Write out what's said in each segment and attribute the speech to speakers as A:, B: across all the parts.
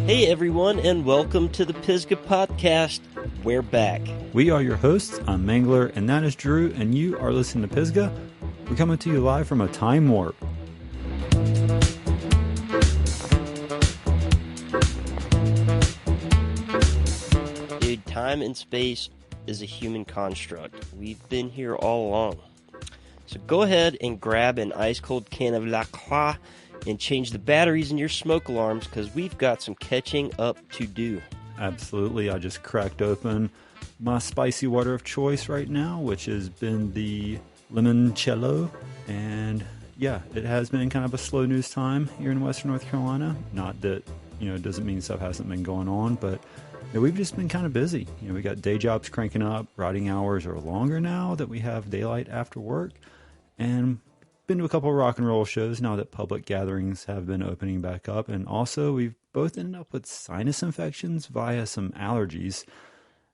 A: Hey everyone, and welcome to the Pisgah Podcast. We're back.
B: We are your hosts. I'm Mangler, and that is Drew, and you are listening to Pisgah. We're coming to you live from a time warp.
A: Dude, time and space is a human construct. We've been here all along. So go ahead and grab an ice-cold can of La Croix and change the batteries in your smoke alarms, because we've got some catching up to do.
B: Absolutely. I just cracked open my spicy water of choice right now, which has been the limoncello. And yeah, it has been kind of a slow news time here in Western North Carolina. Not that, it doesn't mean stuff hasn't been going on, but we've just been kind of busy. We got day jobs cranking up. Writing hours are longer now that we have daylight after work. And been to a couple of rock and roll shows now that public gatherings have been opening back up. And also, we've both ended up with sinus infections via some allergies.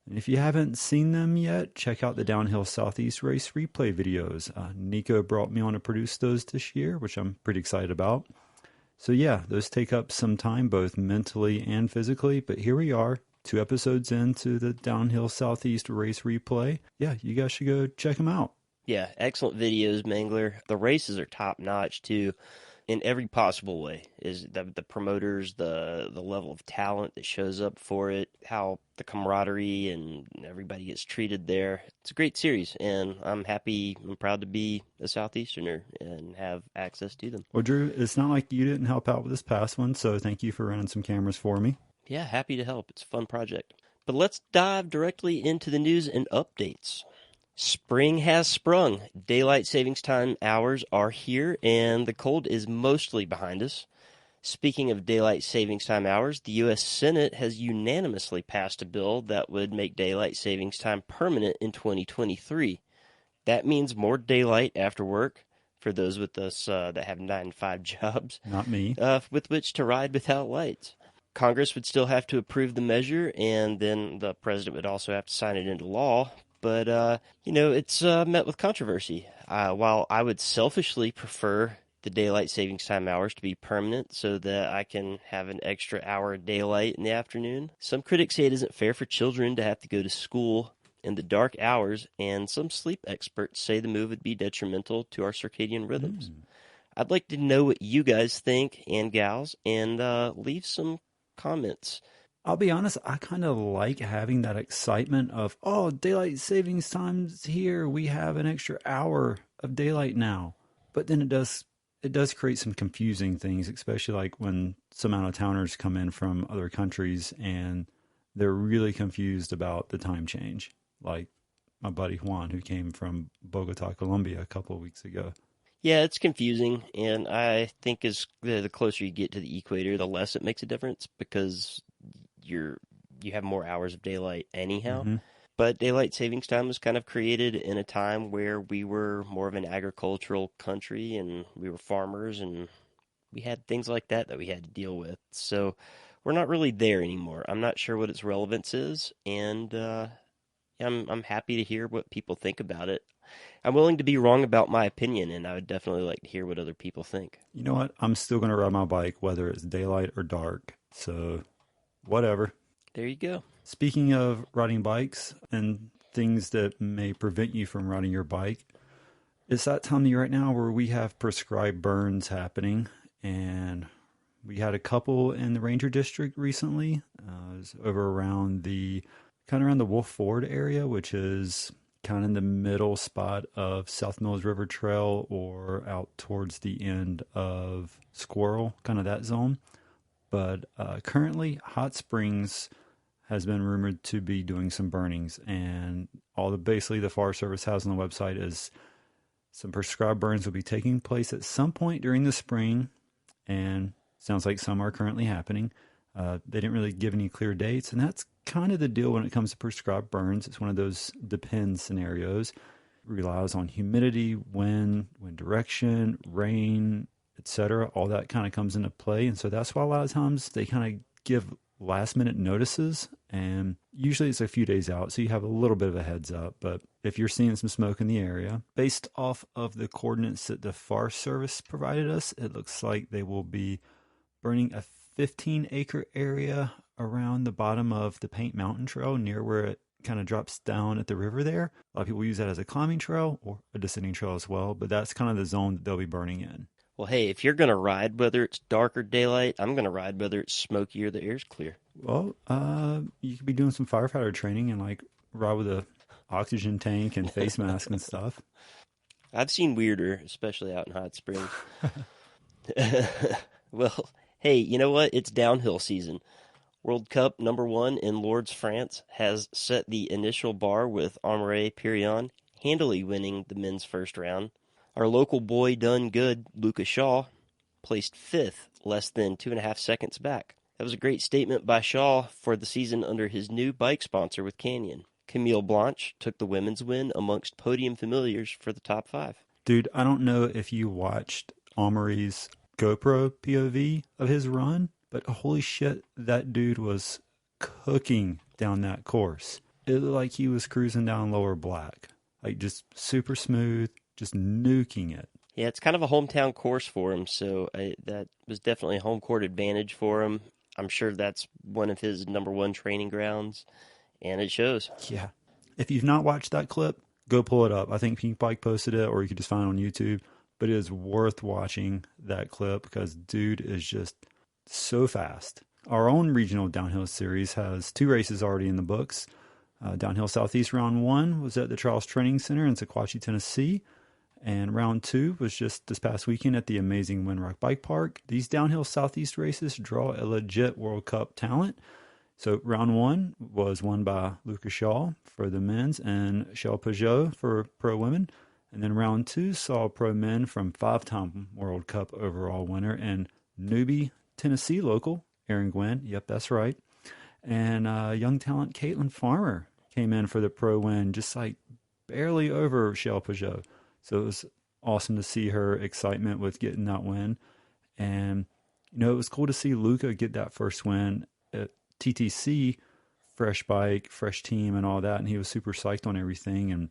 B: And if you haven't seen them yet, check out the Downhill Southeast race replay videos. Nico brought me on to produce those this year, which I'm pretty excited about. So yeah, those take up some time, both mentally and physically. But here we are, 2 episodes into the Downhill Southeast race replay. Yeah, you guys should go check them out.
A: Yeah, excellent videos, Mangler. The races are top-notch, too, in every possible way. Is the promoters, the level of talent that shows up for it, how the camaraderie and everybody gets treated there. It's a great series, and I'm proud to be a Southeasterner and have access to them.
B: Well, Drew, it's not like you didn't help out with this past one, so thank you for running some cameras for me.
A: Yeah, happy to help. It's a fun project. But let's dive directly into the news and updates. Spring has sprung. Daylight savings time hours are here, and the cold is mostly behind us. Speaking of daylight savings time hours, the U.S. Senate has unanimously passed a bill that would make daylight savings time permanent in 2023. That means more daylight after work for those with us that have 9-to-5 jobs.
B: Not me.
A: With which to ride without lights. Congress would still have to approve the measure, and then the president would also have to sign it into law. But, it's met with controversy. While I would selfishly prefer the daylight savings time hours to be permanent so that I can have an extra hour of daylight in the afternoon, some critics say it isn't fair for children to have to go to school in the dark hours, and some sleep experts say the move would be detrimental to our circadian rhythms. I'd like to know what you guys think, and gals, and leave some comments.
B: I'll be honest, I kind of like having that excitement of, daylight savings time's here. We have an extra hour of daylight now. But then it does create some confusing things, especially like when some out-of-towners come in from other countries and they're really confused about the time change. Like my buddy Juan, who came from Bogota, Colombia a couple of weeks ago.
A: Yeah, it's confusing, and I think as the closer you get to the equator, the less it makes a difference, because you have more hours of daylight anyhow. Mm-hmm. But daylight savings time was kind of created in a time where we were more of an agricultural country, and we were farmers, and we had things like that we had to deal with. So we're not really there anymore. I'm not sure what its relevance is, and I'm happy to hear what people think about it. I'm willing to be wrong about my opinion, and I would definitely like to hear what other people think.
B: You know what? I'm still going to ride my bike, whether it's daylight or dark. So whatever.
A: There you go.
B: Speaking of riding bikes and things that may prevent you from riding your bike, it's that time of year right now where we have prescribed burns happening. And we had a couple in the Ranger District recently. It was over around the Wolf Ford area, which is kind of in the middle spot of South Mills River Trail or out towards the end of Squirrel, kind of that zone. But currently, Hot Springs has been rumored to be doing some burnings, and basically the Forest Service has on the website is some prescribed burns will be taking place at some point during the spring, and sounds like some are currently happening. They didn't really give any clear dates, and that's kind of the deal when it comes to prescribed burns. It's one of those depends scenarios. It relies on humidity, wind direction, rain, etc. All that kind of comes into play, and so that's why a lot of times they kind of give last-minute notices, And usually it's a few days out, so you have a little bit of a heads up. But if you're seeing some smoke in the area, based off of the coordinates that the Forest Service provided us, it looks like they will be burning a 15-acre area around the bottom of the Paint Mountain Trail near where it kind of drops down at the river there. A lot of people use that as a climbing trail or a descending trail as well, but that's kind of the zone that they'll be burning in.
A: Well, hey, if you're going to ride, whether it's dark or daylight, I'm going to ride whether it's smoky or the air's clear.
B: Well, you could be doing some firefighter training and like ride with a oxygen tank and face mask and stuff.
A: I've seen weirder, especially out in Hot Springs. Well, hey, you know what? It's downhill season. World Cup #1 in Lourdes, France has set the initial bar with Amaury-Pirion handily winning the men's first round. Our local boy done good, Luca Shaw, placed 5th, less than 2.5 seconds back. That was a great statement by Shaw for the season under his new bike sponsor with Canyon. Camille Blanche took the women's win amongst podium familiars for the top 5.
B: Dude, I don't know if you watched Amaury's GoPro POV of his run, but holy shit, that dude was cooking down that course. It looked like he was cruising down Lower Black. Like just super smooth, just nuking it.
A: Yeah, it's kind of a hometown course for him, so that was definitely a home court advantage for him. I'm sure that's one of his #1 training grounds, and it shows.
B: Yeah. If you've not watched that clip, go pull it up. I think Pink Bike posted it, or you could just find it on YouTube. But it is worth watching that clip because dude is just so fast. Our own regional downhill series has 2 races already in the books. Downhill Southeast Round 1 was at the Charles Training Center in Sequatchie, Tennessee. And Round 2 was just this past weekend at the amazing Windrock Bike Park. These Downhill Southeast races draw a legit World Cup talent. So Round 1 was won by Lucas Shaw for the men's and Shell Peugeot for pro women. And then Round 2 saw pro men from 5-time World Cup overall winner and newbie Tennessee local, Aaron Gwynn. Yep, that's right. And young talent Caitlin Farmer came in for the pro win, just like barely over Shell Peugeot. So it was awesome to see her excitement with getting that win. And, you know, it was cool to see Luca get that first win at TTC, fresh bike, fresh team and all that. And he was super psyched on everything. And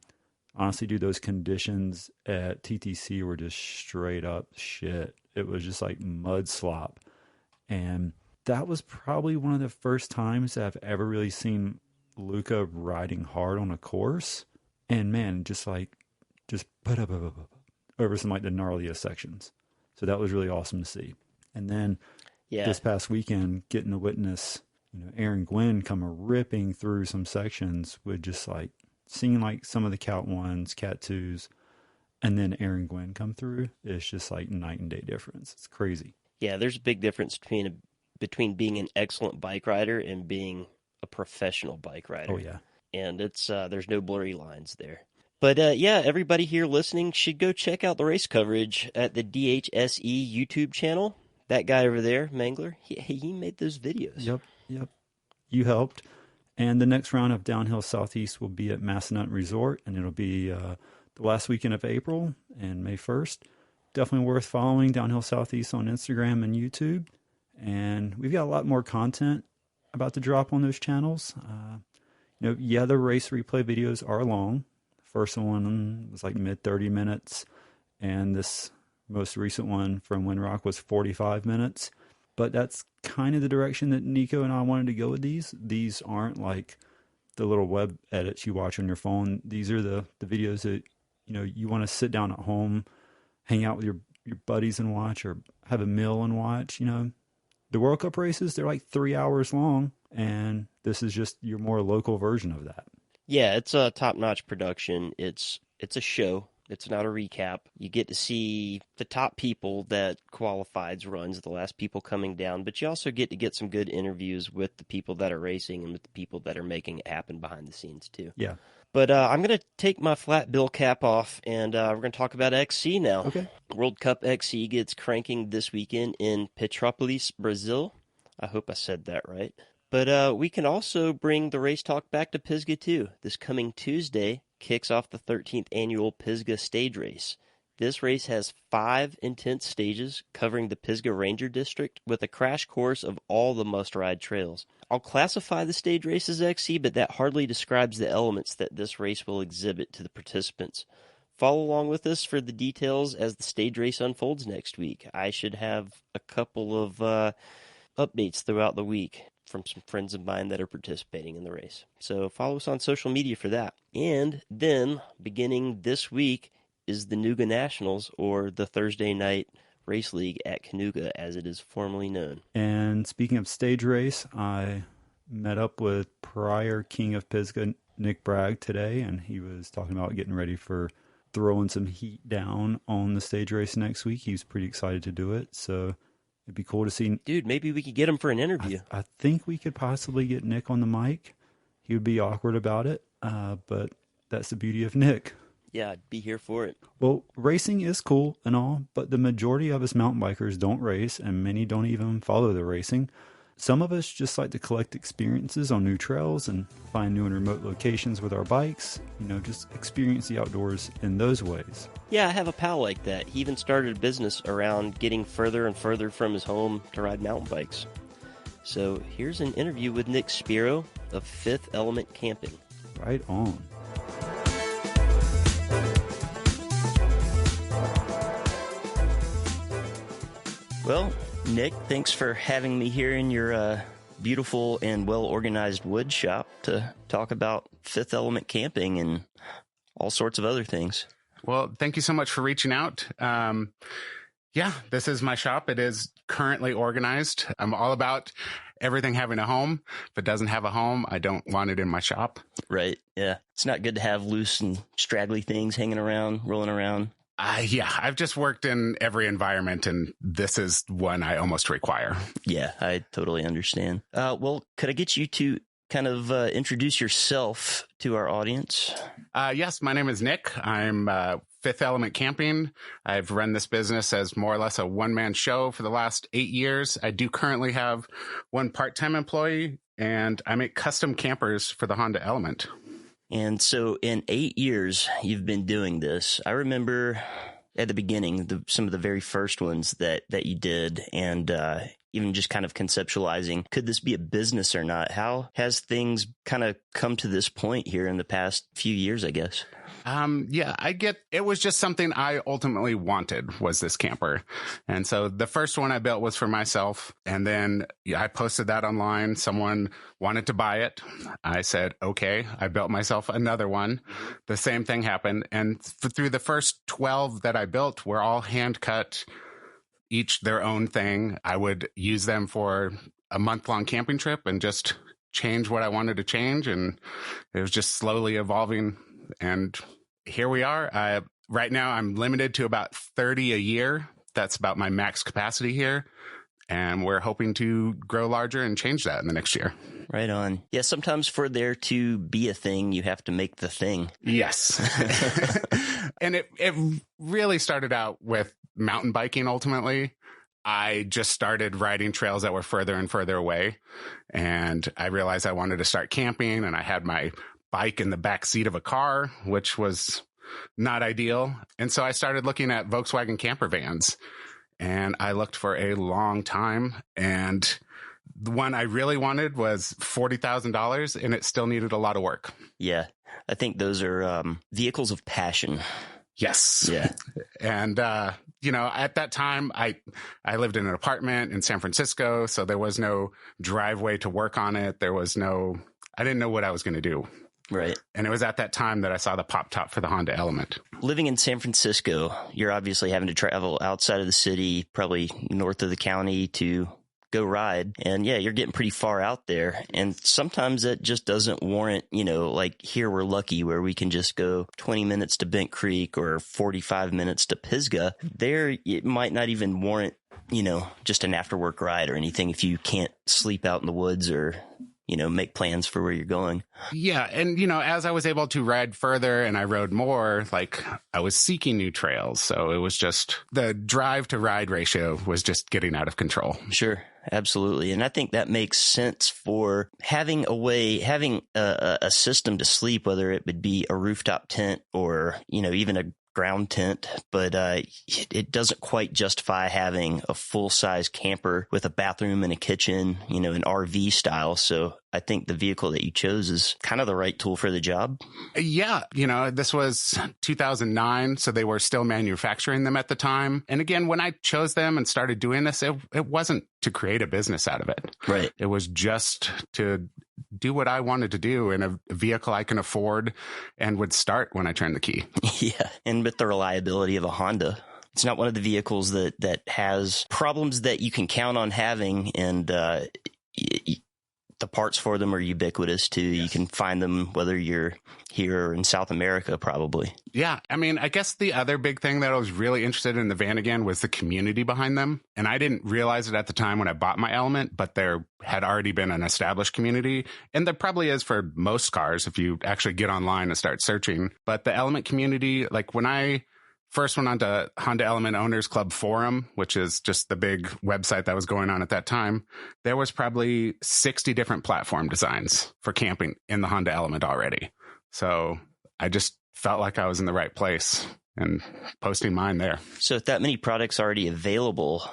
B: honestly, dude, those conditions at TTC were just straight up shit. It was just like mud slop. And that was probably one of the first times that I've ever really seen Luca riding hard on a course. And man, just over some like the gnarliest sections. So that was really awesome to see. And then this past weekend, getting to witness, you know, Aaron Gwynn come ripping through some sections with just like seeing like some of the Cat 1s, Cat 2s, and then Aaron Gwynn come through. It's just like night and day difference. It's crazy.
A: Yeah, there's a big difference between being an excellent bike rider and being a professional bike rider.
B: Oh yeah.
A: And it's there's no blurry lines there. But yeah, everybody here listening should go check out the race coverage at the DHSE YouTube channel. That guy over there, Mangler, he made those videos.
B: Yep. You helped. And the next round of Downhill Southeast will be at Massanutten Resort, and it'll be the last weekend of April and May 1st. Definitely worth following Downhill Southeast on Instagram and YouTube. And we've got a lot more content about to drop on those channels. You know, yeah, the race replay videos are long. First one was like mid 30 minutes, and this most recent one from Windrock was 45 minutes. But that's kind of the direction that Nico and I wanted to go with these. These aren't like the little web edits you watch on your phone. These are the videos that, you know, you want to sit down at home, hang out with your buddies and watch, or have a meal and watch. You know, the World Cup races, they're like 3 hours long, and this is just your more local version of that.
A: Yeah, it's a top-notch production. It's a show. It's not a recap. You get to see the top people that qualifieds runs, the last people coming down, but you also get some good interviews with the people that are racing and with the people that are making it happen behind the scenes too.
B: Yeah.
A: But I'm going to take my flat bill cap off, and we're going to talk about XC now.
B: Okay.
A: World Cup XC gets cranking this weekend in Petrópolis, Brazil. I hope I said that right. But we can also bring the race talk back to Pisgah too. This coming Tuesday kicks off the 13th annual Pisgah stage race. This race has 5 intense stages covering the Pisgah Ranger District with a crash course of all the must-ride trails. I'll classify the stage race as XC, but that hardly describes the elements that this race will exhibit to the participants. Follow along with us for the details as the stage race unfolds next week. I should have a couple of updates throughout the week from some friends of mine that are participating in the race. So follow us on social media for that. And then, beginning this week, is the Canoga Nationals, or the Thursday Night Race League at Canoga, as it is formerly known.
B: And speaking of stage race, I met up with prior King of Pisgah, Nick Bragg, today, and he was talking about getting ready for throwing some heat down on the stage race next week. He was pretty excited to do it, so it'd be cool to see.
A: Dude, maybe we could get him for an interview.
B: I think we could possibly get Nick on the mic. He would be awkward about it, but that's the beauty of Nick.
A: Yeah, I'd be here for it.
B: Well, racing is cool and all, but the majority of us mountain bikers don't race, and many don't even follow the racing. Some of us just like to collect experiences on new trails and find new and remote locations with our bikes, just experience the outdoors in those ways.
A: Yeah, I have a pal like that. He even started a business around getting further and further from his home to ride mountain bikes. So here's an interview with Nick Spiro of Fifth Element Camping.
B: Right on.
A: Well, Nick, thanks for having me here in your beautiful and well-organized wood shop to talk about Fifth Element Camping and all sorts of other things.
C: Well, thank you so much for reaching out. Yeah, this is my shop. It is currently organized. I'm all about everything having a home. If it doesn't have a home, I don't want it in my shop.
A: Right, yeah. It's not good to have loose and straggly things hanging around, rolling around.
C: Yeah, I've just worked in every environment, and this is one I almost require.
A: Yeah, I totally understand. Well, could I get you to kind of introduce yourself to our audience?
C: Yes, my name is Nick. I'm Fifth Element Camping. I've run this business as more or less a one-man show for the last 8 years. I do currently have one part-time employee, and I make custom campers for the Honda Element.
A: And so in 8 years, you've been doing this. I remember at the beginning, some of the very first ones that you did, and even just kind of conceptualizing, could this be a business or not? How has things kind of come to this point here in the past few years, I guess?
C: Yeah, it was just something I ultimately wanted, was this camper. And so the first one I built was for myself. And then I posted that online. Someone wanted to buy it. I said, okay, I built myself another one. The same thing happened. And through the first 12 that I built were all hand cut, each their own thing. I would use them for a month-long camping trip and just change what I wanted to change. And it was just slowly evolving. And here we are. Right now, I'm limited to about 30 a year. That's about my max capacity here. And we're hoping to grow larger and change that in the next year.
A: Right on. Yeah, sometimes for there to be a thing, you have to make the thing.
C: Yes. And it really started out with mountain biking ultimately. I just started riding trails that were further and further away. And I realized I wanted to start camping, and I had my bike in the back seat of a car, which was not ideal. And so I started looking at Volkswagen camper vans, and I looked for a long time. And the one I really wanted was $40,000, and it still needed a lot of work.
A: Yeah, I think those are vehicles of passion.
C: Yes.
A: Yeah.
C: And, at that time, I lived in an apartment in San Francisco, so there was no driveway to work on it. I didn't know what I was going to do.
A: Right.
C: And it was at that time that I saw the pop top for the Honda Element.
A: Living in San Francisco, you're obviously having to travel outside of the city, probably north of the county to go ride. And yeah, you're getting pretty far out there. And sometimes that just doesn't warrant, like here we're lucky where we can just go 20 minutes to Bent Creek or 45 minutes to Pisgah. There, it might not even warrant, just an after work ride or anything if you can't sleep out in the woods or make plans for where you're going.
C: Yeah. And, as I was able to ride further and I rode more, like I was seeking new trails. So it was just the drive to ride ratio was just getting out of control.
A: Sure. Absolutely. And I think that makes sense for having a system to sleep, whether it would be a rooftop tent or, even a ground tent, but it doesn't quite justify having a full-size camper with a bathroom and a kitchen, an RV style. So I think the vehicle that you chose is kind of the right tool for the job.
C: Yeah. This was 2009, so they were still manufacturing them at the time. And again, when I chose them and started doing this, it wasn't to create a business out of it.
A: Right.
C: It was just to do what I wanted to do in a vehicle I can afford and would start when I turned the key.
A: Yeah. And with the reliability of a Honda, it's not one of the vehicles that has problems that you can count on having. And the parts for them are ubiquitous too. Yes. You can find them whether you're here or in South America, probably.
C: Yeah. I mean, I guess the other big thing that I was really interested in the van again was the community behind them. And I didn't realize it at the time when I bought my Element, but there had already been an established community. And there probably is for most cars if you actually get online and start searching. But the Element community, like when I first went onto Honda Element Owners Club Forum, which is just the big website that was going on at that time, there was probably 60 different platform designs for camping in the Honda Element already. So I just felt like I was in the right place and posting mine there.
A: So with that many products already available,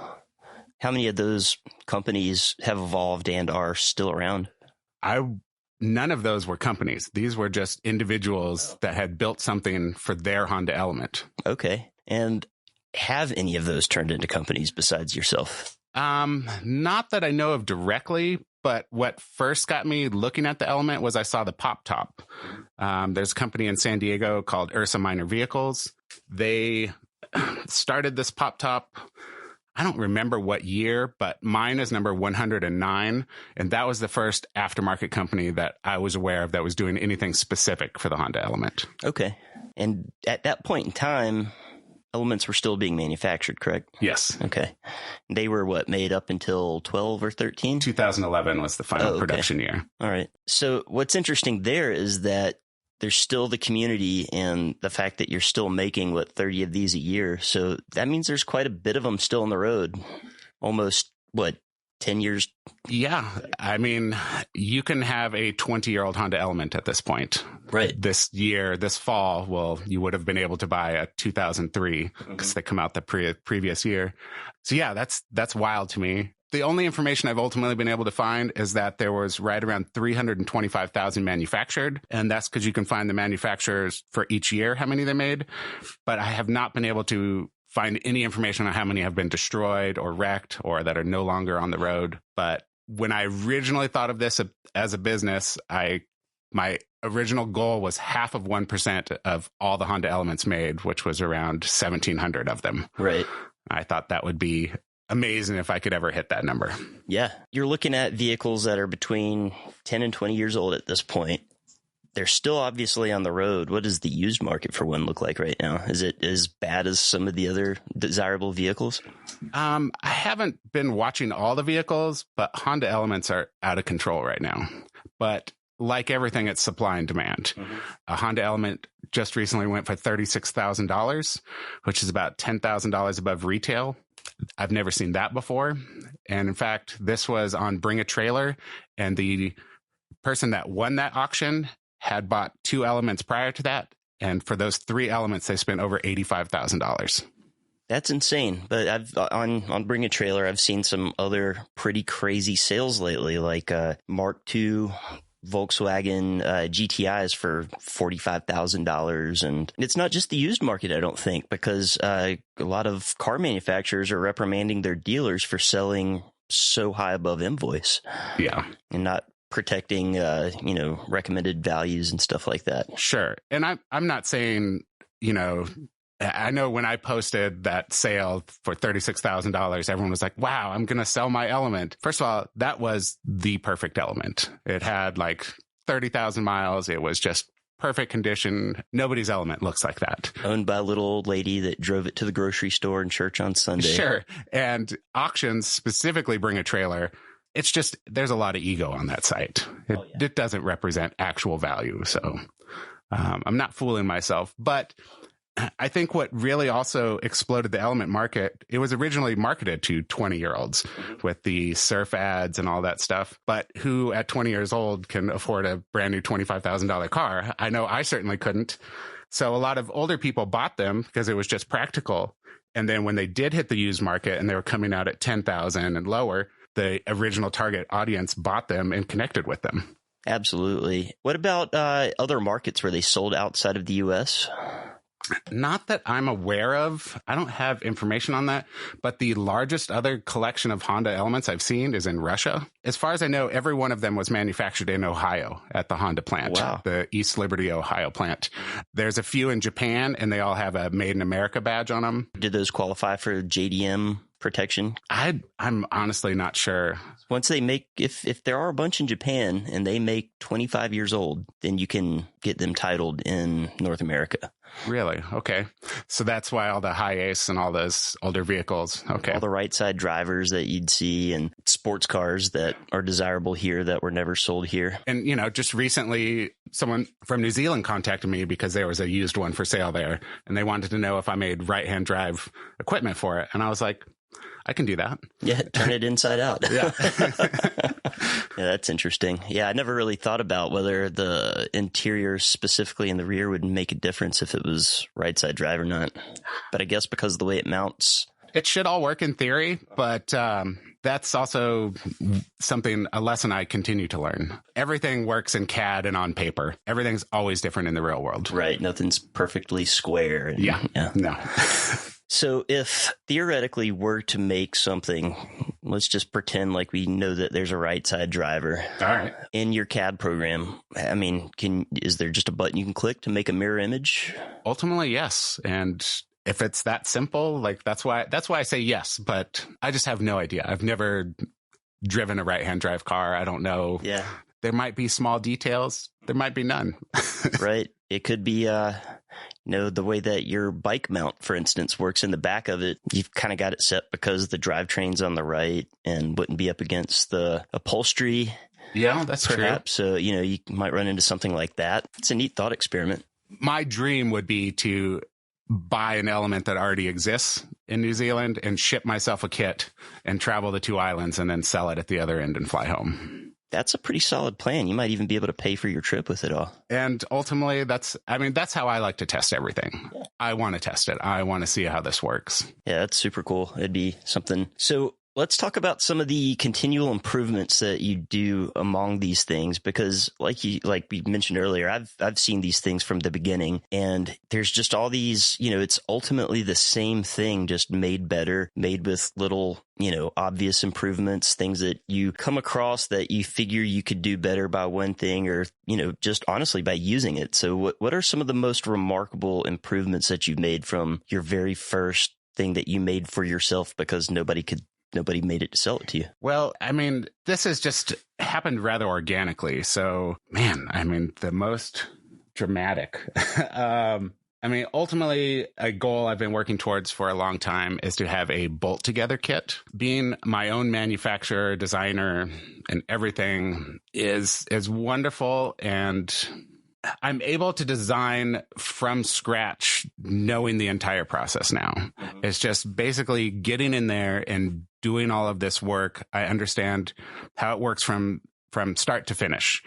A: how many of those companies have evolved and are still around?
C: None of those were companies. These were just individuals that had built something for their Honda Element.
A: Okay. And have any of those turned into companies besides yourself?
C: Not that I know of directly, but what first got me looking at the Element was I saw the Pop Top. There's a company in San Diego called Ursa Minor Vehicles. They started this Pop Top. I don't remember what year, but mine is number 109. And that was the first aftermarket company that I was aware of that was doing anything specific for the Honda Element.
A: Okay. And at that point in time, Elements were still being manufactured, correct?
C: Yes.
A: Okay. They were made up until 12 or 13?
C: 2011 was the final production year.
A: All right. So what's interesting there is that there's still the community and the fact that you're still making 30 of these a year. So that means there's quite a bit of them still on the road. Almost 10 years?
C: Yeah. I mean, you can have a 20-year-old Honda Element at this point.
A: Right.
C: This fall, you would have been able to buy a 2003 because they come out the previous year. So yeah, that's wild to me. The only information I've ultimately been able to find is that there was right around 325,000 manufactured. And that's because you can find the manufacturers for each year, how many they made. But I have not been able to find any information on how many have been destroyed or wrecked or that are no longer on the road. But when I originally thought of this as a business, my original goal was 0.5% of all the Honda Elements made, which was around 1,700 of them.
A: Right.
C: I thought that would be amazing if I could ever hit that number.
A: Yeah. You're looking at vehicles that are between 10 and 20 years old at this point. They're still obviously on the road. What does the used market for one look like right now? Is it as bad as some of the other desirable vehicles?
C: I haven't been watching all the vehicles, but Honda Elements are out of control right now. But like everything, it's supply and demand. Mm-hmm. A Honda Element just recently went for $36,000, which is about $10,000 above retail. I've never seen that before. And in fact, this was on Bring a Trailer, and the person that won that auction had bought 2 Elements prior to that. And for those 3 Elements, they spent over $85,000.
A: That's insane. But I've on Bring a Trailer, I've seen some other pretty crazy sales lately, like Mark II Volkswagen GTIs for $45,000. And it's not just the used market, I don't think, because a lot of car manufacturers are reprimanding their dealers for selling so high above invoice.
C: Yeah.
A: And not protecting, recommended values and stuff like that.
C: Sure. And I'm not saying, I know when I posted that sale for $36,000, everyone was like, wow, I'm going to sell my Element. First of all, that was the perfect Element. It had 30,000 miles. It was just perfect condition. Nobody's Element looks like that. Owned
A: by a little old lady that drove it to the grocery store and church on Sunday.
C: Sure. And auctions specifically Bring a Trailer. It's just, there's a lot of ego on that site. It doesn't represent actual value. So I'm not fooling myself. But I think what really also exploded the Element market, it was originally marketed to 20-year-olds with the surf ads and all that stuff. But who at 20 years old can afford a brand new $25,000 car? I know I certainly couldn't. So a lot of older people bought them because it was just practical. And then when they did hit the used market and they were coming out at 10,000 and lower, the original target audience bought them and connected with them.
A: Absolutely. What about other markets where they sold outside of the U.S.?
C: Not that I'm aware of. I don't have information on that. But the largest other collection of Honda elements I've seen is in Russia. As far as I know, every one of them was manufactured in Ohio at the Honda plant,
A: wow.
C: The East Liberty, Ohio plant. There's a few in Japan, and they all have a Made in America badge on them.
A: Did those qualify for JDM protection?
C: I'm honestly not sure.
A: Once they make, if there are a bunch in Japan and they make 25 years old, then you can get them titled in North America.
C: Really? Okay. So that's why all the Hi-Ace and all those older vehicles. Okay.
A: All the right side drivers that you'd see and sports cars that are desirable here that were never sold here.
C: And, just recently someone from New Zealand contacted me because there was a used one for sale there and they wanted to know if I made right-hand drive equipment for it. And I was like, I can do that.
A: Yeah, turn it inside out.
C: Yeah.
A: Yeah, that's interesting. Yeah, I never really thought about whether the interior, specifically in the rear, would make a difference if it was right side drive or not. But I guess because of the way it mounts.
C: It should all work in theory, but that's also a lesson I continue to learn. Everything works in CAD and on paper. Everything's always different in the real world.
A: Right. Nothing's perfectly square.
C: Yeah. No.
A: So if theoretically we're to make something, let's just pretend like we know that there's a right side driver.
C: All right.
A: In your CAD program, I mean, is there just a button you can click to make a mirror image?
C: Ultimately, yes. And if it's that simple, like that's why I say yes, but I just have no idea. I've never driven a right-hand drive car. I don't know.
A: Yeah.
C: There might be small details. There might be none.
A: Right. It could be, the way that your bike mount, for instance, works in the back of it. You've kind of got it set because the drivetrain's on the right and wouldn't be up against the upholstery.
C: Yeah, that's
A: perhaps.
C: true.
A: So, you might run into something like that. It's a neat thought experiment.
C: My dream would be to buy an element that already exists in New Zealand and ship myself a kit and travel the 2 islands and then sell it at the other end and fly home.
A: That's a pretty solid plan. You might even be able to pay for your trip with it all.
C: And ultimately, that's how I like to test everything. Yeah. I want to test it. I want to see how this works.
A: Yeah, that's super cool. It'd be something. So let's talk about some of the continual improvements that you do among these things, because like we mentioned earlier, I've seen these things from the beginning, and there's just all these, it's ultimately the same thing, just made better, made with little, obvious improvements, things that you come across that you figure you could do better by one thing or, just honestly by using it. So what are some of the most remarkable improvements that you've made from your very first thing that you made for yourself because nobody made it to sell it to you?
C: Well, this has just happened rather organically. So, the most dramatic. Ultimately, a goal I've been working towards for a long time is to have a bolt together kit. Being my own manufacturer, designer, and everything is wonderful. And I'm able to design from scratch, knowing the entire process now. Mm-hmm. It's just basically getting in there and doing all of this work. I understand how it works from start to finish.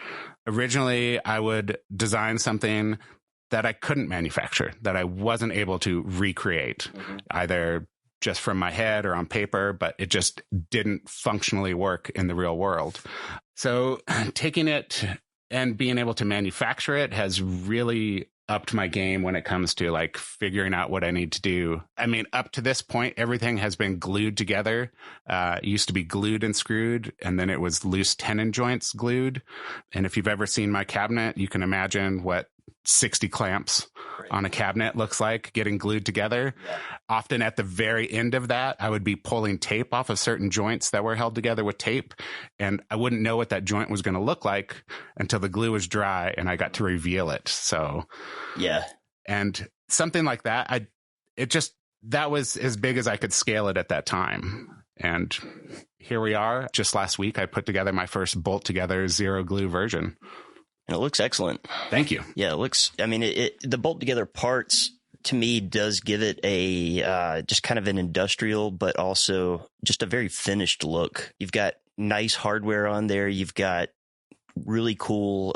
C: Originally, I would design something that I couldn't manufacture, that I wasn't able to recreate, either just from my head or on paper, but it just didn't functionally work in the real world. So taking it and being able to manufacture it has really upped my game when it comes to figuring out what I need to do. Up to this point, everything has been glued together. It used to be glued and screwed, and then it was loose tenon joints glued. And if you've ever seen my cabinet, you can imagine what 60 clamps on a cabinet looks like getting glued together. Yeah. Often at the very end of that, I would be pulling tape off of certain joints that were held together with tape, and I wouldn't know what that joint was going to look like until the glue was dry and I got to reveal it. So,
A: yeah.
C: And something like that, that was as big as I could scale it at that time. And here we are. Just last week, I put together my first bolt together zero glue version.
A: And it looks excellent.
C: Thank you.
A: Yeah, it looks, the bolt together parts to me does give it a just kind of an industrial, but also just a very finished look. You've got nice hardware on there. You've got really cool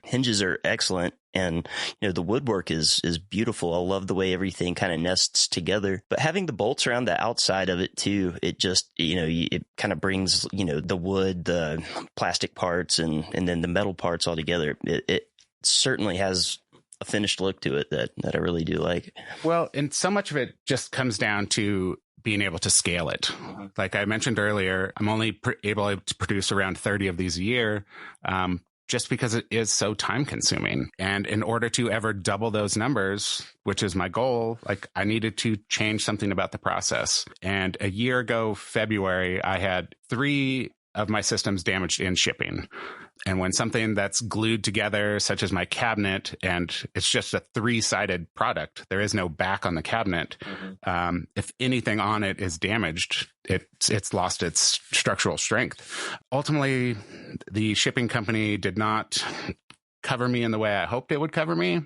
A: hinges are excellent. And, the woodwork is beautiful. I love the way everything kind of nests together. But having the bolts around the outside of it too, it just, it kind of brings, the wood, the plastic parts, and then the metal parts all together. It certainly has a finished look to it that I really do like.
C: Well, and so much of it just comes down to being able to scale it. Like I mentioned earlier, I'm only able to produce around 30 of these a year, just because it is so time consuming. And in order to ever double those numbers, which is my goal, like I needed to change something about the process. And a year ago, February, I had 3 of my systems damaged in shipping. And when something that's glued together, such as my cabinet, and it's just a 3-sided product, there is no back on the cabinet. If anything on it is damaged, it's lost its structural strength. Ultimately, the shipping company did not cover me in the way I hoped it would cover me,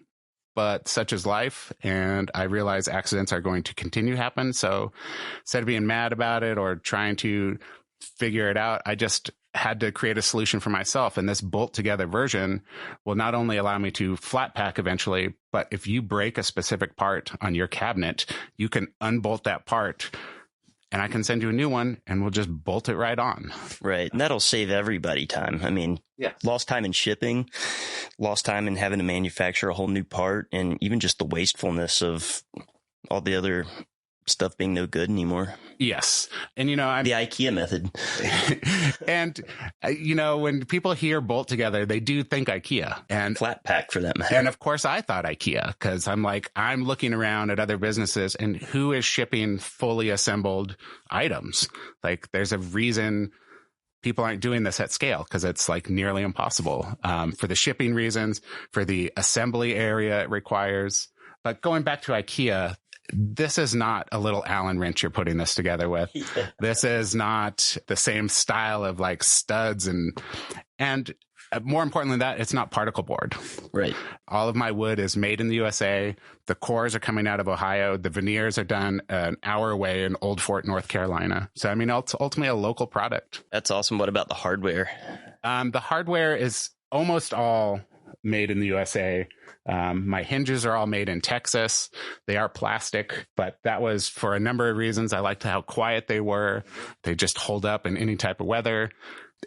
C: but such is life. And I realize accidents are going to continue to happen. So instead of being mad about it or trying to figure it out, I just had to create a solution for myself. And this bolt together version will not only allow me to flat pack eventually, but if you break a specific part on your cabinet, you can unbolt that part and I can send you a new one and we'll just bolt it right on.
A: Right. And that'll save everybody time. I mean, lost time in shipping, lost time in having to manufacture a whole new part, and even just the wastefulness of all the other stuff being no good anymore.
C: Yes. And, the
A: IKEA method.
C: And, when people hear bolt together, they do think IKEA and
A: flat pack for that matter.
C: And of course I thought IKEA, because I'm looking around at other businesses and who is shipping fully assembled items. Like there's a reason people aren't doing this at scale, because it's like nearly impossible, for the shipping reasons, for the assembly area it requires. But going back to IKEA, this is not a little Allen wrench you're putting this together with. Yeah. This is not the same style of like studs and more importantly than that, it's not particle board.
A: Right.
C: All of my wood is made in the USA. The cores are coming out of Ohio. The veneers are done an hour away in Old Fort, North Carolina. So, I mean, it's ultimately a local product.
A: That's awesome. What about the hardware?
C: The hardware is almost all made in the USA. My hinges are all made in Texas. They are plastic, but that was for a number of reasons. I liked how quiet they were. They just hold up in any type of weather.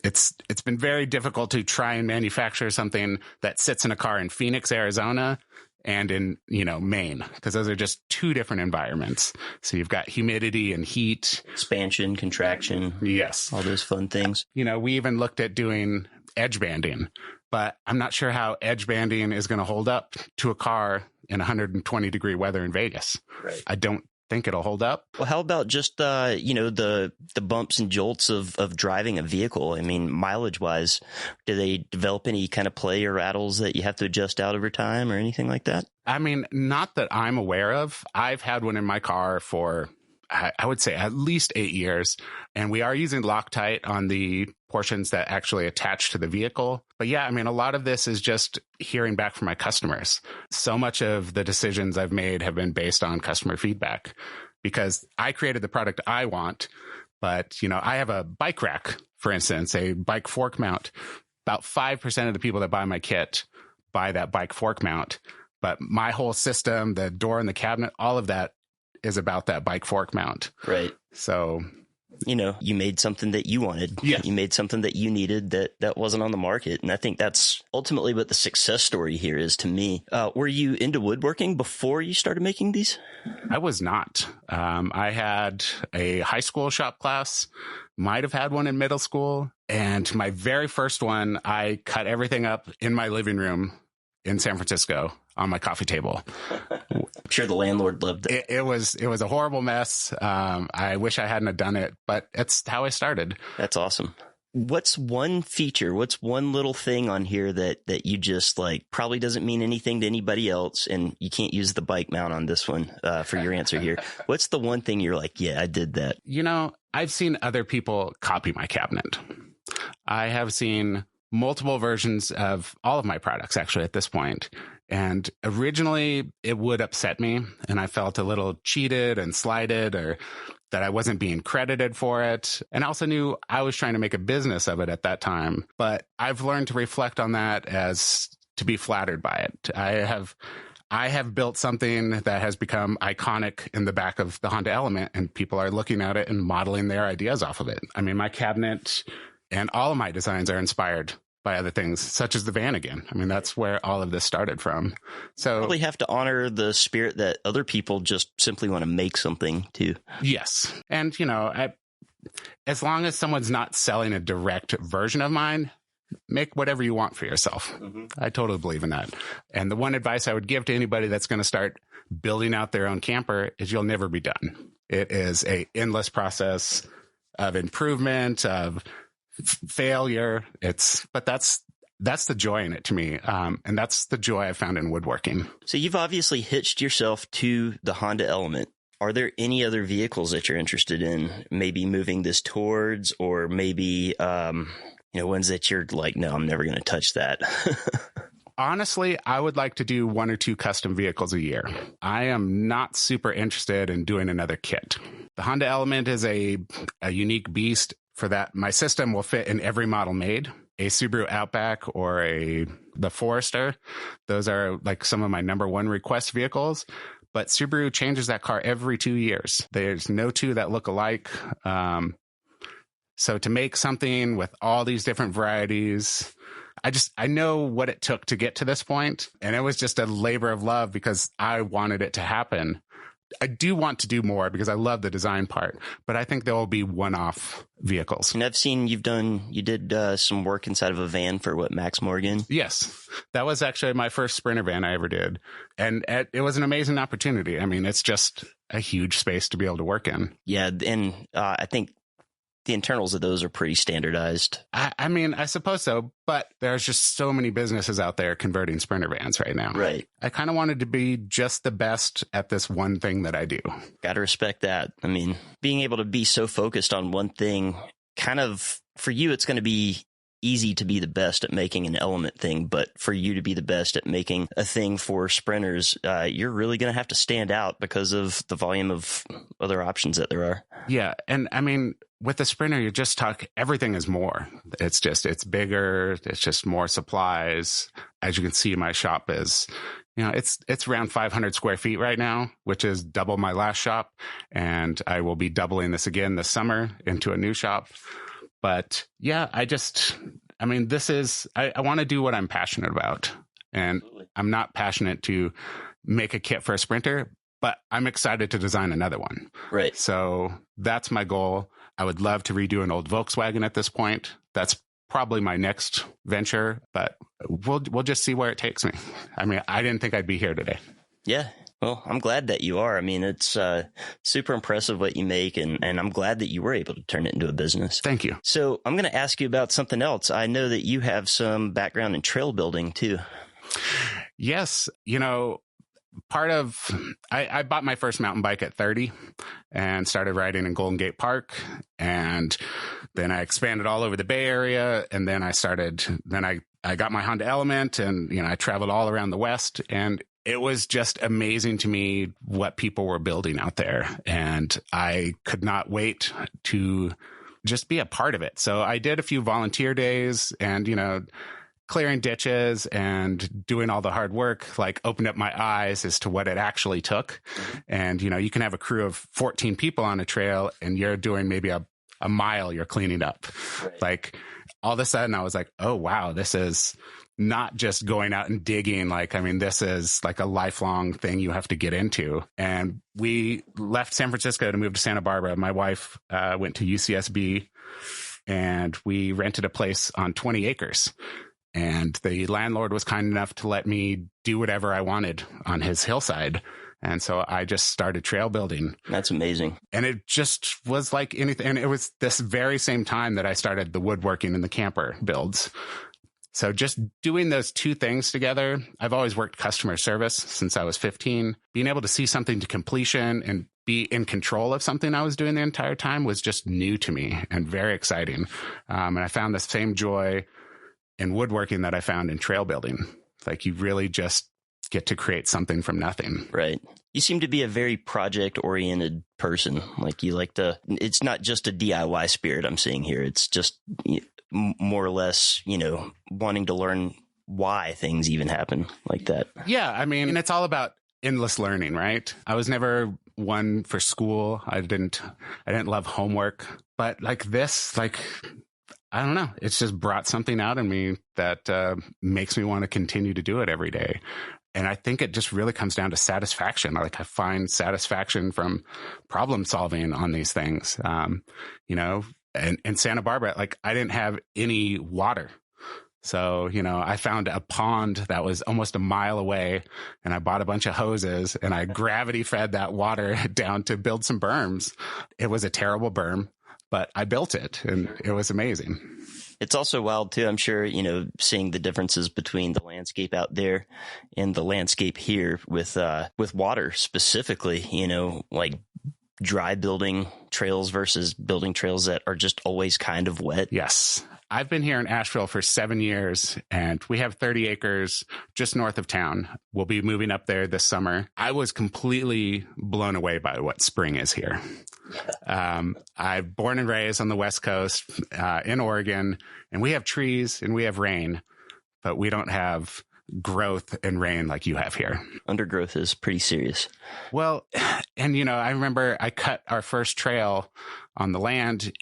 C: It's been very difficult to try and manufacture something that sits in a car in Phoenix, Arizona, and in, Maine, because those are just 2 different environments. So you've got humidity and heat.
A: Expansion, contraction.
C: Yes.
A: All those fun things.
C: We even looked at doing edge banding, but I'm not sure how edge banding is going to hold up to a car in 120-degree weather in Vegas.
A: Right.
C: I don't think it'll hold up.
A: Well, how about just, the bumps and jolts of driving a vehicle? I mean, mileage wise, do they develop any kind of play or rattles that you have to adjust out over time or anything like that?
C: I mean, not that I'm aware of. I've had one in my car for, I would say, at least 8 years. And we are using Loctite on the portions that actually attach to the vehicle. But yeah, I mean, a lot of this is just hearing back from my customers. So much of the decisions I've made have been based on customer feedback, because I created the product I want. But, I have a bike rack, for instance, a bike fork mount. About 5% of the people that buy my kit buy that bike fork mount. But my whole system, the door and the cabinet, all of that is about that bike fork mount.
A: Right.
C: So,
A: you made something that you wanted.
C: Yeah.
A: You made something that you needed that wasn't on the market. And I think that's ultimately what the success story here is to me. Were you into woodworking before you started making these?
C: I was not. I had a high school shop class, might have had one in middle school. And my very first one, I cut everything up in my living room in San Francisco on my coffee table.
A: I'm sure the landlord loved it.
C: It was a horrible mess. I wish I hadn't have done it, but it's how I started.
A: That's awesome. What's one feature? What's one little thing on here that you just like probably doesn't mean anything to anybody else, and you can't use the bike mount on this one for your answer here? What's the one thing you're like, yeah, I did that?
C: I've seen other people copy my cabinet. I have seen multiple versions of all of my products actually at this point. And originally it would upset me and I felt a little cheated and slighted, or that I wasn't being credited for it. And I also knew I was trying to make a business of it at that time. But I've learned to reflect on that as to be flattered by it. I have built something that has become iconic in the back of the Honda Element, and people are looking at it and modeling their ideas off of it. I mean, my cabinet and all of my designs are inspired by other things, such as the van again. I mean, that's where all of this started from. So
A: probably have to honor the spirit that other people just simply want to make something too.
C: Yes. And, as long as someone's not selling a direct version of mine, make whatever you want for yourself. Mm-hmm. I totally believe in that. And the one advice I would give to anybody that's going to start building out their own camper is you'll never be done. It is a endless process of improvement, of failure. But that's the joy in it to me. And that's the joy I found in woodworking.
A: So you've obviously hitched yourself to the Honda Element. Are there any other vehicles that you're interested in maybe moving this towards, or maybe, ones that you're like, no, I'm never going to touch that?
C: Honestly, I would like to do 1 or 2 custom vehicles a year. I am not super interested in doing another kit. The Honda Element is a unique beast for that. My system will fit in every model made. A Subaru Outback or the Forester. Those are like some of my number one request vehicles. But Subaru changes that car every 2 years. There's no two that look alike. So to make something with all these different varieties, I know what it took to get to this point, and it was just a labor of love because I wanted it to happen. I do want to do more because I love the design part, but I think there will be one-off vehicles.
A: And I've seen you did some work inside of a van for Max Morgan?
C: Yes. That was actually my first Sprinter van I ever did. And it was an amazing opportunity. I mean, it's just a huge space to be able to work in.
A: Yeah. And I think the internals of those are pretty standardized.
C: I mean, I suppose so, but there's just so many businesses out there converting Sprinter vans right now.
A: Right.
C: I kind of wanted to be just the best at this one thing that I do.
A: Got to respect that. I mean, being able to be so focused on one thing, kind of, for you, it's going to be easy to be the best at making an Element thing, but for you to be the best at making a thing for sprinters, you're really going to have to stand out because of the volume of other options that there are. Yeah.
C: And I mean, with the Sprinter, you just talk, everything is more. It's bigger. It's just more supplies. As you can see, my shop is, it's around 500 square feet right now, which is double my last shop. And I will be doubling this again this summer into a new shop. But yeah, I want to do what I'm passionate about. And I'm not passionate to make a kit for a Sprinter, but I'm excited to design another one.
A: Right.
C: So that's my goal. I would love to redo an old Volkswagen at this point. That's probably my next venture, but we'll just see where it takes me. I mean, I didn't think I'd be here today.
A: Yeah. Well, I'm glad that you are. I mean, it's super impressive what you make, and I'm glad that you were able to turn it into a business.
C: Thank you.
A: So I'm going to ask you about something else. I know that you have some background in trail building too.
C: Yes. I bought my first mountain bike at 30 and started riding in Golden Gate Park. And then I expanded all over the Bay Area. And then I got my Honda Element, and, I traveled all around the West, and it was just amazing to me what people were building out there. And I could not wait to just be a part of it. So I did a few volunteer days and, clearing ditches and doing all the hard work, like opened up my eyes as to what it actually took. And, you can have a crew of 14 people on a trail and you're doing maybe a mile you're cleaning up. Right. Like all of a sudden I was like, oh, wow, this is not just going out and digging. This is like a lifelong thing you have to get into. And we left San Francisco to move to Santa Barbara. My wife went to UCSB and we rented a place on 20 acres. And the landlord was kind enough to let me do whatever I wanted on his hillside. And so I just started trail building.
A: That's amazing.
C: And it just was like anything. And it was this very same time that I started the woodworking and the camper builds. So just doing those two things together, I've always worked customer service since I was 15. Being able to see something to completion and be in control of something I was doing the entire time was just new to me and very exciting. And I found the same joy in woodworking that I found in trail building. Like you really just get to create something from nothing.
A: Right. You seem to be a very project oriented person. Like you like it's not just a DIY spirit I'm seeing here. It's just more or less, wanting to learn why things even happen like that.
C: Yeah, I mean, it's all about endless learning, right? I was never one for school. I didn't love homework, but like this, like, I don't know. It's just brought something out in me that makes me want to continue to do it every day. And I think it just really comes down to satisfaction. Like I find satisfaction from problem solving on these things. You know, and in Santa Barbara, like I didn't have any water. So, you know, I found a pond that was almost a mile away and I bought a bunch of hoses and I gravity fed that water down to build some berms. It was a terrible berm, but I built it and it was amazing.
A: It's also wild too, I'm sure, you know, seeing the differences between the landscape out there and the landscape here with water specifically, you know, like dry building trails versus building trails that are just always kind of wet.
C: Yes. I've been here in Asheville for 7 years and we have 30 acres just north of town. We'll be moving up there this summer. I was completely blown away by what spring is here. I'm born and raised on the West Coast in Oregon, and we have trees and we have rain, but we don't have growth and rain like you have here.
A: Undergrowth is pretty serious.
C: Well, and you know, I remember I cut our first trail on the land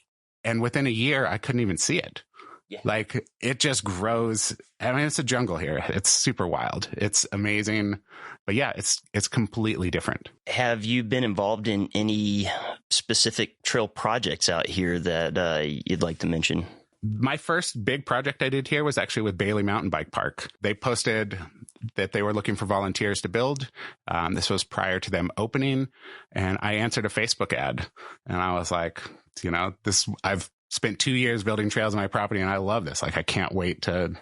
C: and within a year I couldn't even see it. Yeah. Like it just grows. I mean, it's a jungle here. It's super wild. It's amazing. But yeah, it's completely different.
A: Have you been involved in any specific trail projects out here that you'd like to mention?
C: My first big project I did here was actually with Bailey Mountain Bike Park. They posted that they were looking for volunteers to build. This was prior to them opening. And I answered a Facebook ad. And I was like, you know, I've spent 2 years building trails on my property and I love this. Like, I can't wait to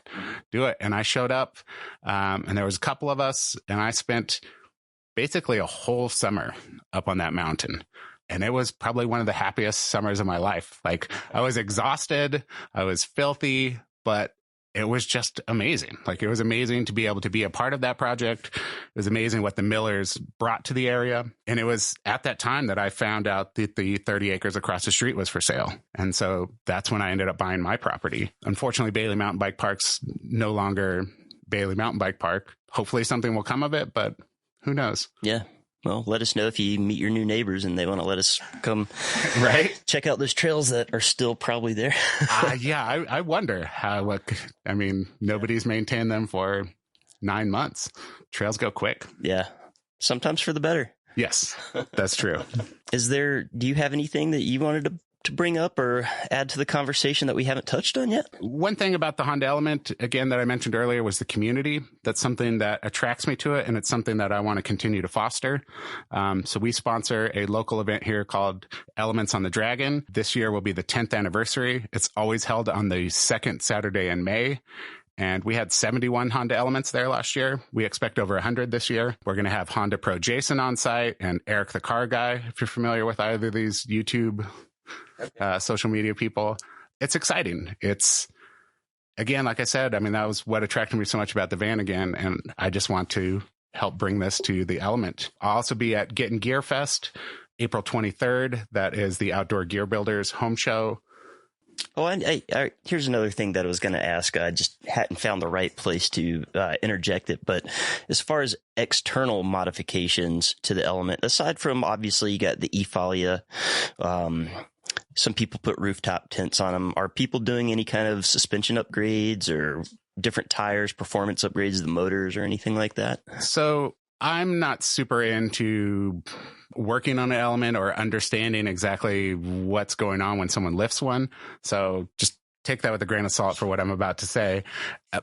C: do it. And I showed up and there was a couple of us and I spent basically a whole summer up on that mountain. And it was probably one of the happiest summers of my life. Like I was exhausted, I was filthy, but it was just amazing. Like it was amazing to be able to be a part of that project. It was amazing what the Millers brought to the area. And it was at that time that I found out that the 30 acres across the street was for sale. And so that's when I ended up buying my property. Unfortunately, Bailey Mountain Bike Park's no longer Bailey Mountain Bike Park. Hopefully something will come of it, but who knows?
A: Yeah. Well, let us know if you meet your new neighbors and they want to let us come
C: right
A: check out those trails that are still probably there.
C: Yeah, I wonder how, I mean, nobody's maintained them for 9 months. Trails go quick.
A: Yeah, sometimes for the better.
C: Yes, that's true.
A: Do you have anything that you wanted to bring up or add to the conversation that we haven't touched on yet?
C: One thing about the Honda Element, again, that I mentioned earlier was the community. That's something that attracts me to it, and it's something that I want to continue to foster. So we sponsor a local event here called Elements on the Dragon. This year will be the 10th anniversary. It's always held on the second Saturday in May. And we had 71 Honda Elements there last year. We expect over 100 this year. We're going to have Honda Pro Jason on site and Eric the Car Guy, if you're familiar with either of these YouTube social media people. It's exciting. It's, again, like I said, I mean, that was what attracted me so much about the van again. And I just want to help bring this to the Element. I'll also be at Getting Gear Fest, April 23rd. That is the Outdoor Gear Builders home show.
A: Oh, and here's another thing that I was going to ask. I just hadn't found the right place to interject it. But as far as external modifications to the Element, aside from obviously you got the E-Folia, some people put rooftop tents on them. Are people doing any kind of suspension upgrades or different tires, performance upgrades of the motors or anything like that?
C: So I'm not super into working on an Element or understanding exactly what's going on when someone lifts one. So just take that with a grain of salt for what I'm about to say.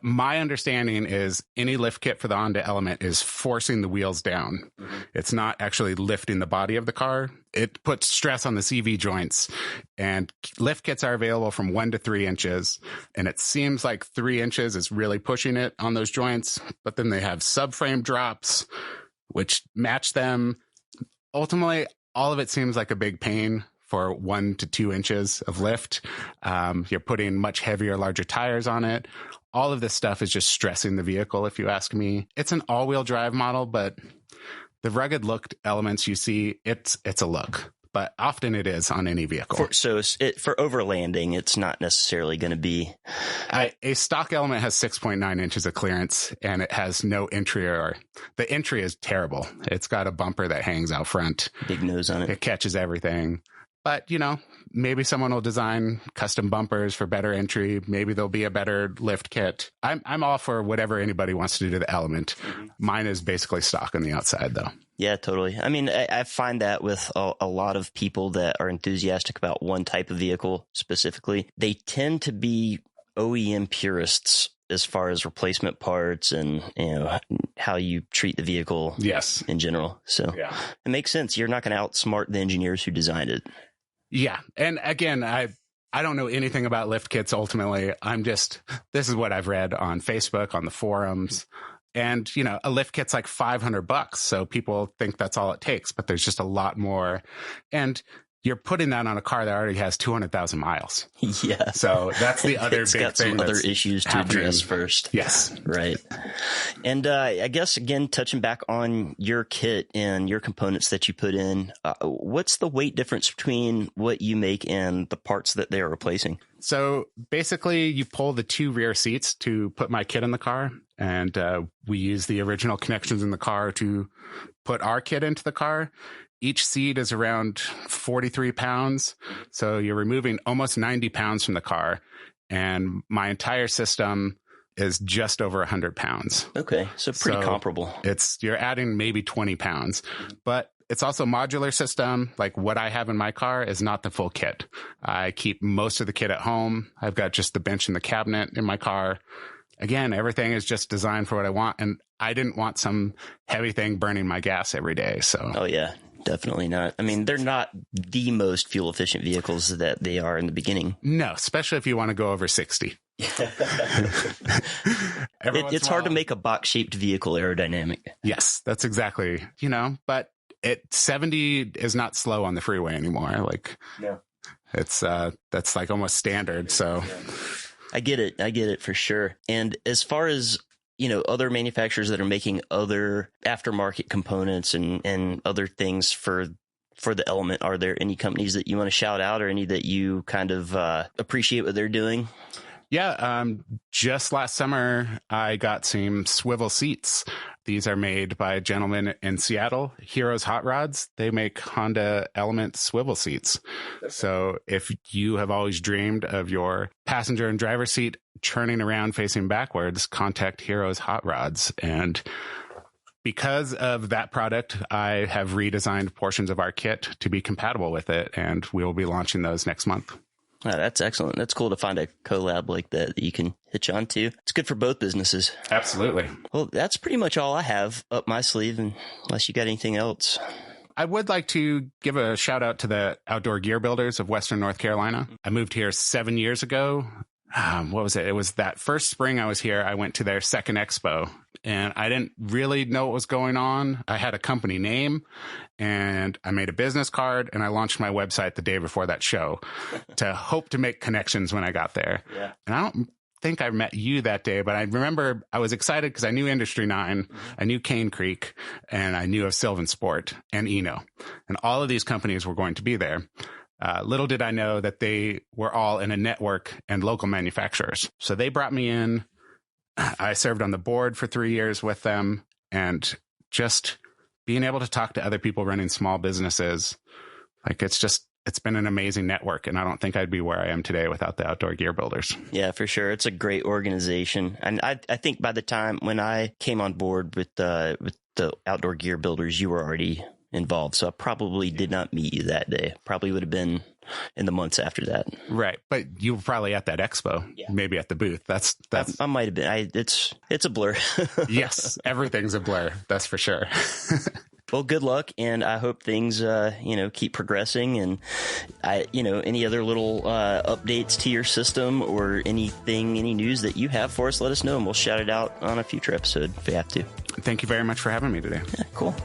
C: My understanding is any lift kit for the Honda Element is forcing the wheels down. Mm-hmm. It's not actually lifting the body of the car. It puts stress on the CV joints, and lift kits are available from 1 to 3 inches. And it seems like 3 inches is really pushing it on those joints, but then they have subframe drops, which match them. Ultimately, all of it seems like a big pain for 1 to 2 inches of lift. You're putting much heavier, larger tires on it. All of this stuff is just stressing the vehicle, if you ask me. It's an all-wheel drive model, but the rugged looked Elements you see, it's a look. but often it is on any vehicle.
D: For overlanding, it's not necessarily going to be.
C: A stock element has 6.9 inches of clearance, and it has no entry, or the entry is terrible. It's got a bumper that hangs out front.
D: Big nose on it.
C: It catches everything. But, maybe someone will design custom bumpers for better entry. Maybe there'll be a better lift kit. I'm all for whatever anybody wants to do to the element. Mine is basically stock on the outside, though.
D: Yeah, totally. I mean, I find that with a lot of people that are enthusiastic about one type of vehicle specifically, they tend to be OEM purists as far as replacement parts and how you treat the vehicle in general. So it makes sense. You're not going to outsmart the engineers who designed it. Yeah.
C: And again, I don't know anything about lift kits ultimately. This is what I've read on Facebook, on the forums. And, a lift kit's like $500. So people think that's all it takes, but there's just a lot more. And you're putting that on a car that already has 200,000 miles.
D: Yeah.
C: So that's the other big
D: got
C: thing.
D: Some other issues to address first.
C: Yes.
D: Right. And I guess, again, touching back on your kit and your components that you put in, what's the weight difference between what you make and the parts that they are replacing?
C: So basically, you pull the two rear seats to put my kit in the car, and we use the original connections in the car to put our kit into the car. Each seat is around 43 pounds. So you're removing almost 90 pounds from the car. And my entire system is just over 100 pounds.
D: Okay. So pretty comparable.
C: You're adding maybe 20 pounds. But it's also a modular system. Like what I have in my car is not the full kit. I keep most of the kit at home. I've got just the bench and the cabinet in my car. Again, everything is just designed for what I want. And I didn't want some heavy thing burning my gas every day. So.
D: Oh, yeah. Definitely not. I mean, they're not the most fuel efficient vehicles that they are in the beginning.
C: No, especially if you want to go over 60.
D: It's hard to make a box shaped vehicle aerodynamic.
C: Yes, that's exactly, but 70 is not slow on the freeway anymore. It's that's like almost standard. So
D: I get it for sure. And as far as other manufacturers that are making other aftermarket components and other things for the element, are there any companies that you want to shout out or any that you kind of appreciate what they're doing?
C: Yeah. Just last summer, I got some swivel seats. These are made by a gentleman in Seattle, Heroes Hot Rods. They make Honda Element swivel seats. So if you have always dreamed of your passenger and driver seat churning around facing backwards, contact Heroes Hot Rods. And because of that product, I have redesigned portions of our kit to be compatible with it, and we will be launching those next month.
D: Oh, that's excellent. That's cool to find a collab like that you can hitch on to. It's good for both businesses.
C: Absolutely.
D: Well, that's pretty much all I have up my sleeve, unless you got anything else.
C: I would like to give a shout out to the outdoor gear builders of Western North Carolina. I moved here 7 years ago. What was it? It was that first spring I was here. I went to their second expo and I didn't really know what was going on. I had a company name and I made a business card and I launched my website the day before that show to hope to make connections when I got there. Yeah. And I don't think I met you that day, but I remember I was excited because I knew Industry 9, I knew Cane Creek, and I knew of Sylvan Sport and Eno. And all of these companies were going to be there. Little did I know that they were all in a network and local manufacturers. So they brought me in. I served on the board for 3 years with them, and just being able to talk to other people running small businesses, it's been an amazing network. And I don't think I'd be where I am today without the outdoor gear builders.
D: Yeah, for sure. It's a great organization. And I think by the time when I came on board with the outdoor gear builders, you were already involved. So I probably did not meet you that day. Probably would have been in the months after that.
C: Right. But you were probably at that expo, maybe at the booth. That's
D: I might have been. It's a blur.
C: Yes. Everything's a blur. That's for sure.
D: Well, good luck. And I hope things, keep progressing. And any other little updates to your system or any news that you have for us, let us know and we'll shout it out on a future episode if we have to.
C: Thank you very much for having me today.
D: Yeah, cool.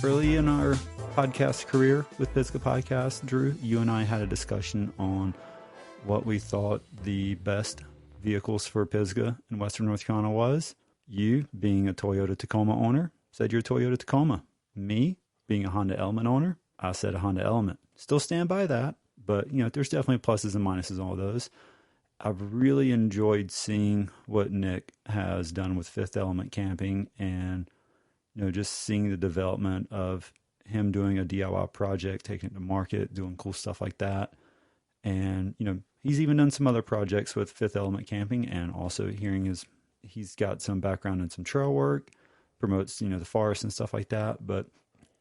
B: Early in our podcast career with Pisgah Podcast, Drew, you and I had a discussion on what we thought the best vehicles for Pisgah in Western North Carolina was. You, being a Toyota Tacoma owner, said you're a Toyota Tacoma. Me, being a Honda Element owner, I said a Honda Element. Still stand by that, but there's definitely pluses and minuses in all those. I've really enjoyed seeing what Nick has done with Fifth Element Camping, and just seeing the development of him doing a DIY project, taking it to market, doing cool stuff like that. And he's even done some other projects with Fifth Element Camping, and also hearing he's got some background in some trail work, promotes the forest and stuff like that. But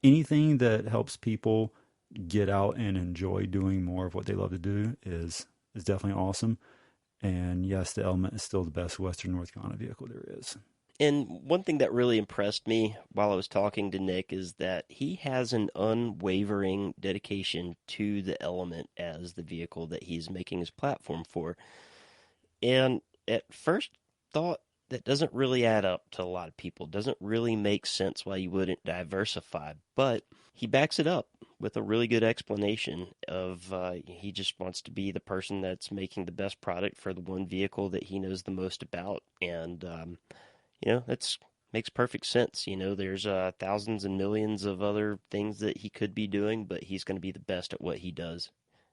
B: anything that helps people get out and enjoy doing more of what they love to do is definitely awesome. And yes, the Element is still the best Western North Carolina vehicle there is.
A: And one thing that really impressed me while I was talking to Nick is that he has an unwavering dedication to the Element as the vehicle that he's making his platform for. And at first thought, that doesn't really add up to a lot of people. Doesn't really make sense why you wouldn't diversify. But he backs it up with a really good explanation of he just wants to be the person that's making the best product for the one vehicle that he knows the most about. And, that makes perfect sense. There's thousands and millions of other things that he could be doing, but he's going to be the best at what he does.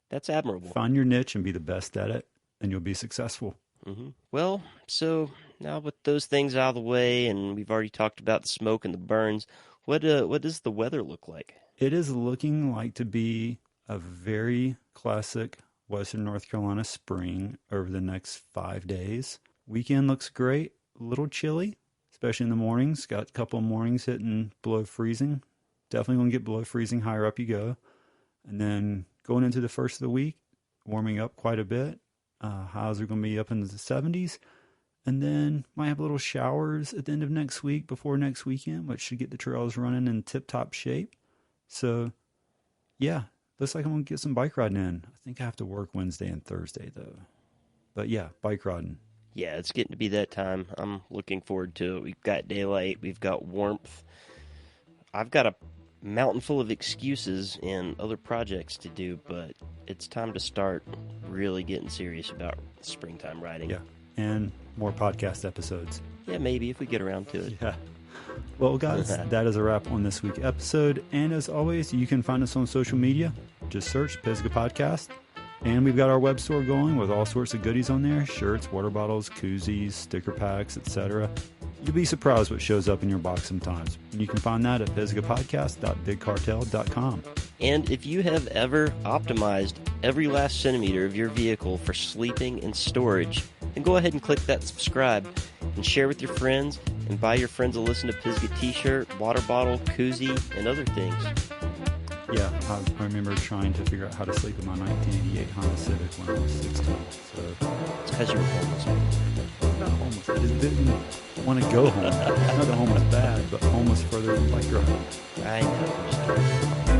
A: That's admirable.
B: Find your niche and be the best at it, and you'll be successful.
A: Mm-hmm. Well, so now with those things out of the way, and we've already talked about the smoke and the burns, what does the weather look like?
B: It is looking like to be a very classic Western North Carolina spring over the next 5 days. Weekend looks great. A little chilly, especially in the mornings. Got a couple of mornings hitting below freezing. Definitely going to get below freezing higher up you go. And then going into the first of the week, warming up quite a bit. Highs are going to be up into the 70s. And then might have little showers at the end of next week before next weekend, which should get the trails running in tip-top shape. So, yeah, looks like I'm going to get some bike riding in. I think I have to work Wednesday and Thursday, though. But, yeah, bike riding.
A: Yeah, it's getting to be that time. I'm looking forward to it. We've got daylight. We've got warmth. I've got a mountain full of excuses and other projects to do, but it's time to start really getting serious about springtime riding.
B: Yeah, and more podcast episodes.
A: Yeah, maybe if we get around to it.
B: Yeah. Well, guys, that is a wrap on this week's episode. And as always, you can find us on social media. Just search Pisgah Podcast. And we've got our web store going with all sorts of goodies on there. Shirts, water bottles, koozies, sticker packs, etc. You'll be surprised what shows up in your box sometimes. And you can find that at pisgahpodcast.bigcartel.com.
A: And if you have ever optimized every last centimeter of your vehicle for sleeping and storage, then go ahead and click that subscribe and share with your friends and buy your friends a Listen to Pisgah t-shirt, water bottle, koozie, and other things.
B: Yeah, I remember trying to figure out how to sleep in my 1988 Honda Civic when I was 16. So
A: it's because you were homeless.
B: Not homeless. I just didn't want to go home. Not that home was bad, but home was further like your home.
A: I know. I'm just kidding.